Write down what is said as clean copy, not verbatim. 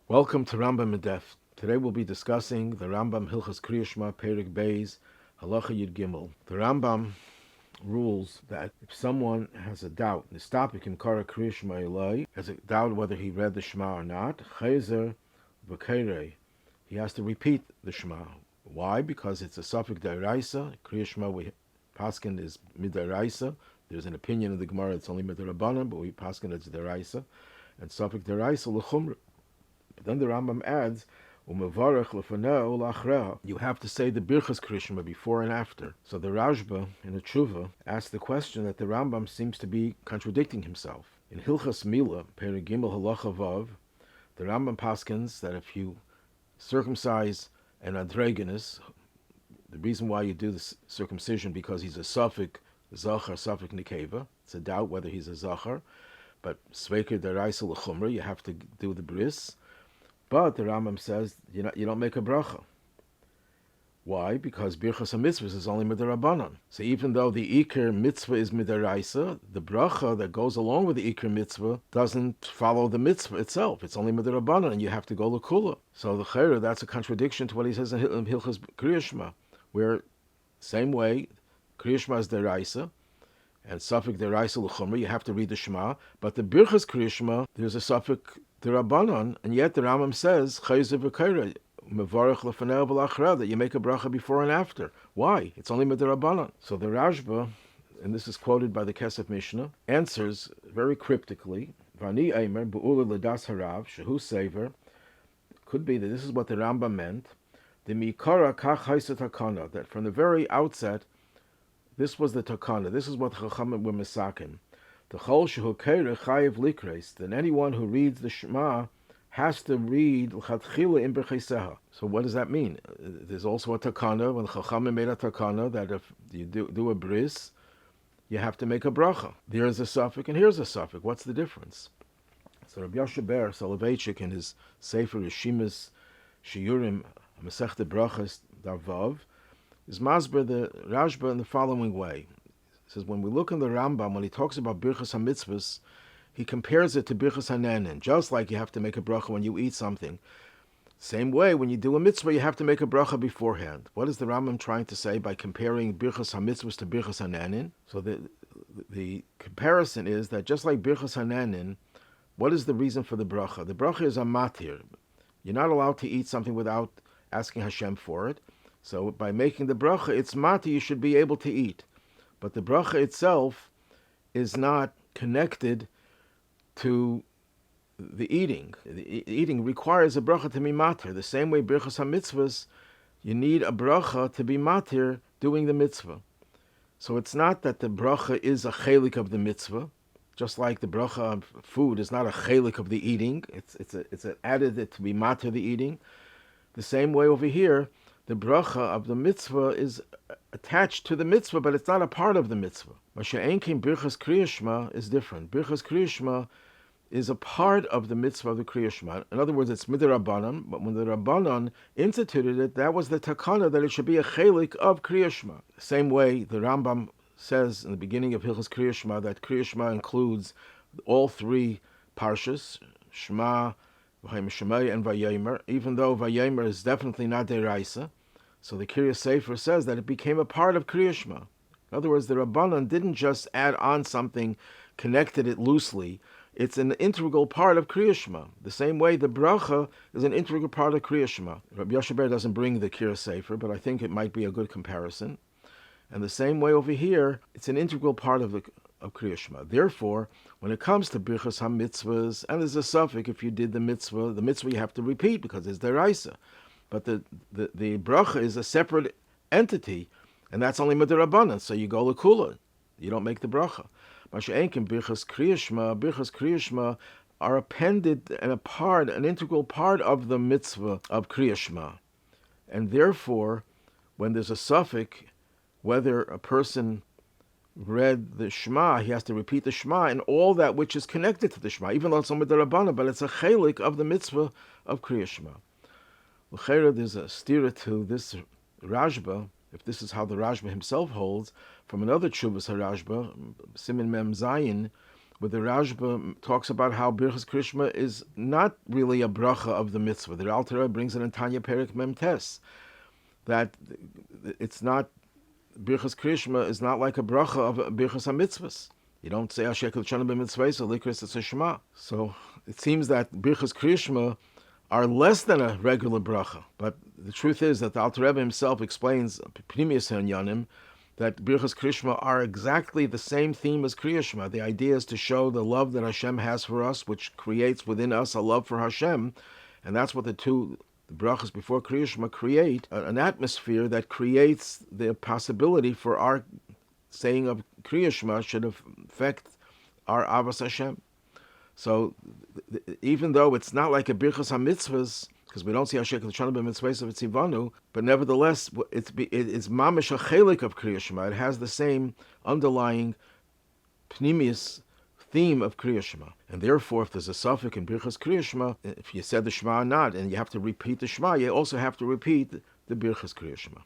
Welcome to Rambam in Depth. Today we'll be discussing the Rambam Hilchas Kriat Shema Perek Beis Halacha Yud Gimel. The Rambam rules that if someone has a doubt, Nistapikim Kara Kriat Shema Eloi, has a doubt whether he read the Shema or not, Chayzer V'Keirei, he has to repeat the Shema. Why? Because it's a suffix d'oraisa. Kriat Shema we paskin is mid'oraisa. There's an opinion of the Gemara it's only mid'orabanan, but we paskin it's d'oraisa, and suffix d'oraisa l'chumra. But then the Rambam adds, "Umevarech lefaneh ulachreha." You have to say the birchas Kriat Shema before and after. So the Rashba in a tshuva asked the question that the Rambam seems to be contradicting himself. In Hilchas Mila, Perek Gimel Halacha Vav, the Rambam paskins that if you circumcise an androgynous, the reason why you do the circumcision because he's a suffix zachar, suffix nikeva. It's a doubt whether he's a zachar, but sveiker deraisa l'chumra, you have to do the bris. But the Rambam says you don't make a bracha. Why? Because birchas ha-mitzvahs is only mid'arabanan. So even though the ikar mitzvah is mid'araisa, the bracha that goes along with the ikar mitzvah doesn't follow the mitzvah itself. It's only mid'arabanan, and you have to go l'kula. So the chayra, that's a contradiction to what he says in Hilchas Kriat Shema, where same way Kriat Shema is deraisa, and suffix deraisa l'chumra, you have to read the Shema. But the birchas Kriat Shema, there's a suffix derabanan, and yet the Rambam says chayzer v'kaira mevarech lefaneh v'lachra, that you make a bracha before and after. Why? It's only mid'arabanan. So the Rashba, and this is quoted by the Kesef Mishnah, answers very cryptically. Vani eimer be'ula l'das harav shehu sefer. Could be that this is what the Rambam meant. The mikara kach haisa takana, that from the very outset, this was the takana. This is what Chachamim were misakin. The chol shehu keireh chayiv likres, that anyone who reads the Shema has to read l'chatchila in b'cheiseha. So what does that mean? There's also a takana, when Chachamim made a takana, that if you do a bris, you have to make a bracha. There's a suffix and here's a suffix. What's the difference? So Rabbi Soloveitchik in his Sefer Yeshimas Shiurim Masechta Brachas Darvav is masber the Rashba in the following way. He says when we look in the Rambam, when he talks about birchas ha-mitzvahs, he compares it to birchas ha-nanin. Just like you have to make a bracha when you eat something, same way when you do a mitzvah, you have to make a bracha beforehand. What is the Rambam trying to say by comparing birchas ha-mitzvahs to birchas ha-nanin? So the comparison is that just like birchas ha-nanin, what is the reason for the bracha? The bracha is a matir. You're not allowed to eat something without asking Hashem for it. So by making the bracha, it's matir, you should be able to eat. But the bracha itself is not connected to the eating. The eating requires a bracha to be matir. The same way birchas ha-mitzvahs, you need a bracha to be matir doing the mitzvah. So it's not that the bracha is a chelik of the mitzvah, just like the bracha of food is not a chelik of the eating. It's an added to be matir the eating. The same way over here, the bracha of the mitzvah is attached to the mitzvah, but it's not a part of the mitzvah. Masha'enkin birchas Kriat Shema is different. Birchas Kriat Shema is a part of the mitzvah of the Kriat Shema. In other words, it's mid'arabanan, but when the Rabbanan instituted it, that was the takana that it should be a chelik of Kriat Shema. The same way the Rambam says in the beginning of Hilchas Kriat Shema that Kriat Shema includes all three parshas, Shema, Shemai, and Vayemer, even though Vayemer is definitely not deraisa. So the Kiryas Sefer says that it became a part of Kriat Shema. In other words, the Rabbanan didn't just add on something, connected it loosely. It's an integral part of Kriat Shema. The same way the bracha is an integral part of Kriat Shema. Rabbi Yoshe doesn't bring the Kiryas Sefer, but I think it might be a good comparison. And the same way over here, it's an integral part of Kriat Shema. Therefore, when it comes to birchas ha-mitzvahs, and there's a suffix, if you did the mitzvah you have to repeat because it's deraisa. But the bracha is a separate entity, and that's only mid'arabanan. So you go l'kula, you don't make the bracha. Masha'enkin birchas Kriat Shema are appended and an integral part of the mitzvah of Kriat Shema. And therefore, when there's a suffix, whether a person read the Shema, he has to repeat the Shema and all that which is connected to the Shema, even though it's only mid'arabanan, but it's a chelik of the mitzvah of Kriat Shema. L'cheira, there's a stira to this Rashba, if this is how the Rashba himself holds, from another Tshuvas HaRashba, Simin Mem Zayin, where the Rashba talks about how Birchas Kriat Shema is not really a bracha of the mitzvah. The Alter Rebbe brings it in Tanya Perek Mem Tes, that it's not, Birchas Kriat Shema is not like a bracha of Birchas HaMitzvahs. You don't say Asher K'L'Shana B'Mitzvahs or Likris, it's a Shema. So it seems that Birchas Kriat Shema are less than a regular bracha. But the truth is that the Alter Rebbe himself explains, Pnimius HaYanim, that Birchas Kriat Shema are exactly the same theme as Kriat Shema. The idea is to show the love that Hashem has for us, which creates within us a love for Hashem. And that's what the brachas before Kriat Shema create, an atmosphere that creates the possibility for our saying of Kriat Shema should affect our Avos Hashem. So even though it's not like a Birchas HaMitzvahs, because we don't see Asher K'L'Shana B'Mitzvahs of Tzivanu, but nevertheless, it's mamish a chelik of Kriat Shema. It has the same underlying pnimius theme of Kriat Shema. And therefore, if there's a suffix in Birchas Kriat Shema, if you said the Shema or not, and you have to repeat the Shema, you also have to repeat the Birchas Kriat Shema.